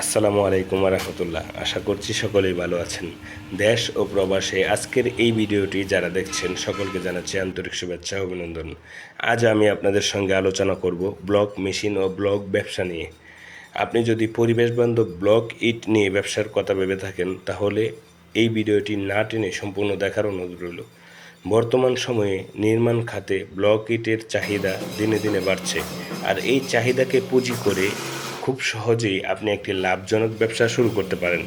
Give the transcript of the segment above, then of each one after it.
আসসালামু আলাইকুম রহমতুল্লাহ। আশা করছি সকলেই ভালো আছেন। দেশ ও প্রবাসে আজকের এই ভিডিওটি যারা দেখছেন সকলকে জানাচ্ছি আন্তরিক শুভেচ্ছা ও অভিনন্দন। আজ আমি আপনাদের সঙ্গে আলোচনা করব ব্লক মেশিন ও ব্লক ব্যবসা নিয়ে। আপনি যদি পরিবেশ বান্ধব ব্লক ইট নিয়ে ব্যবসার কথা ভেবে থাকেন তাহলে এই ভিডিওটি না টেনে সম্পূর্ণ দেখার অনুরোধ রইল। বর্তমান সময়ে নির্মাণ খাতে ব্লক ইটের চাহিদা দিনে দিনে বাড়ছে, আর এই চাহিদাকে পুঁজি করে খুব সহজেই আপনি একটি লাভজনক ব্যবসা শুরু করতে পারেন।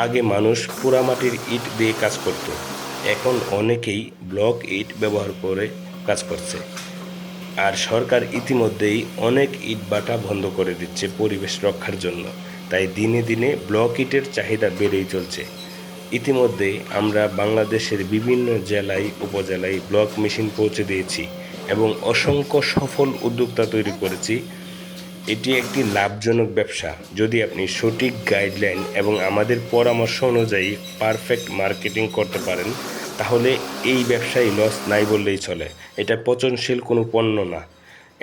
আগে মানুষ পোড়ামাটির ইট দিয়ে কাজ করত, এখন অনেকেই ব্লক ইট ব্যবহার করে কাজ করছে। আর সরকার ইতিমধ্যেই অনেক ইট ভাটা বন্ধ করে দিচ্ছে পরিবেশ রক্ষার জন্য। তাই দিনে দিনে ব্লক ইটের চাহিদা বেড়েই চলছে। ইতিমধ্যে আমরা বাংলাদেশের বিভিন্ন জেলায় উপজেলায় ব্লক মেশিন পৌঁছে দিয়েছি এবং অসংখ্য সফল উদ্যোক্তা তৈরি করেছি। এটি একটি লাভজনক ব্যবসা যদি আপনি সঠিক গাইডলাইন এবং আমাদের পরামর্শ অনুযায়ী পারফেক্ট মার্কেটিং করতে পারেন, তাহলে এই ব্যবসায় লস নাই বললেই চলে। এটা পচনশীল কোনো পণ্য না।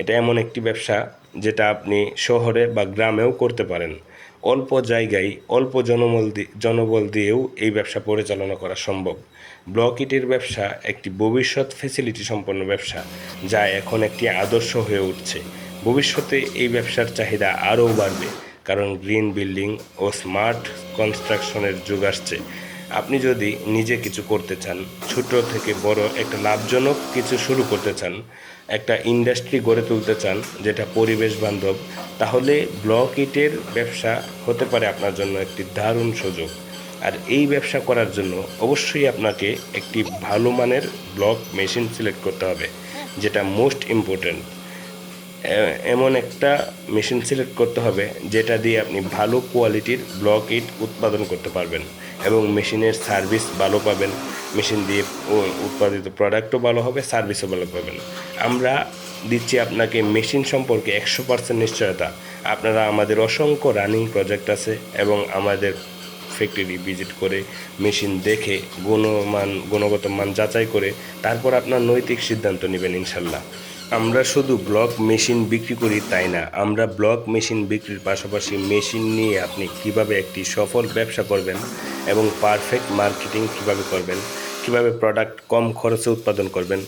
এটা এমন একটি ব্যবসা যেটা আপনি শহরে বা গ্রামেও করতে পারেন। অল্প জায়গায় অল্প জনবল দিয়েও এই ব্যবসা পরিচালনা করা সম্ভব। ব্লক ইটের ব্যবসা একটি ভবিষ্যৎ ফ্যাসিলিটি সম্পন্ন ব্যবসা, যা এখন একটি আদর্শ হয়ে উঠছে। ভবিষ্যতে এই ব্যবসার চাহিদা আরও বাড়বে, কারণ গ্রিন বিল্ডিং ও স্মার্ট কনস্ট্রাকশনের যুগ আসছে। আপনি যদি নিজে কিছু করতে চান, ছোট থেকে বড় একটা লাভজনক কিছু শুরু করতে চান, একটা ইন্ডাস্ট্রি গড়ে তুলতে চান যেটা পরিবেশ বান্ধব, তাহলে ব্লক ইটের ব্যবসা হতে পারে আপনার জন্য একটি দারুণ সুযোগ। আর এই ব্যবসা করার জন্য অবশ্যই আপনাকে একটি ভালো মানের ব্লক মেশিন সিলেক্ট করতে হবে, যেটা মোস্ট ইম্পর্ট্যান্ট। এমন একটা মেশিন সিলেক্ট করতে হবে যেটা দিয়ে আপনি ভালো কোয়ালিটির ব্লক ইট উৎপাদন করতে পারবেন এবং মেশিনের সার্ভিস ভালো পাবেন। মেশিন দিয়ে উৎপাদিত প্রোডাক্টও ভালো হবে, সার্ভিসও ভালো পাবেন। আমরা দিচ্ছি আপনাকে মেশিন সম্পর্কে 100% নিশ্চয়তা। আপনারা আমাদের অসংখ্য রানিং প্রজেক্ট আছে এবং আমাদের ফ্যাক্টরি ভিজিট করে মেশিন দেখে গুণগত মান যাচাই করে তারপর আপনার নৈতিক সিদ্ধান্ত নেবেন ইনশাল্লাহ। আমরা শুধু ব্লক মেশিন বিক্রি করি তাই না, আমরা ব্লক মেশিন বিক্রির পাশাপাশি মেশিন নিয়ে আপনি কিভাবে একটি সফল ব্যবসা করবেন এবং পারফেক্ট মার্কেটিং কিভাবে করবেন, কিভাবে প্রোডাক্ট কম খরচে উৎপাদন করবেন,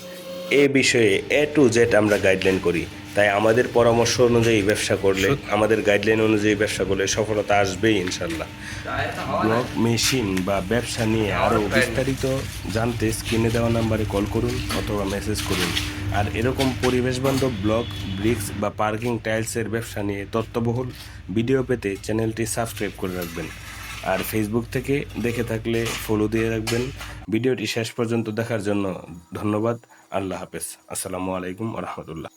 এ বিষয়ে A to Z আমরা গাইডলাইন করি। তাই আমাদের পরামর্শ অনুযায়ী ব্যবসা করলে, আমাদের গাইডলাইন অনুযায়ী ব্যবসা করলে সফলতা আসবেই ইনশাল্লাহ। ব্লক মেশিন বা ব্যবসা নিয়ে আরও বিস্তারিত জানতে স্ক্রিনে দেওয়া নাম্বারে কল করুন অথবা মেসেজ করুন। আর এরকম পরিবেশবান্ধব ব্লক, ব্রিক্স বা পার্কিং টাইলসের ব্যবসা নিয়ে তথ্যবহুল ভিডিও পেতে চ্যানেলটি সাবস্ক্রাইব করে রাখবেন। আর ফেসবুক থেকে দেখে থাকলে ফলো দিয়ে রাখবেন। ভিডিওটি শেষ পর্যন্ত দেখার জন্য ধন্যবাদ। আল্লাহ হাফেজ। আসসালামু আলাইকুম রহমতুল্লাহ।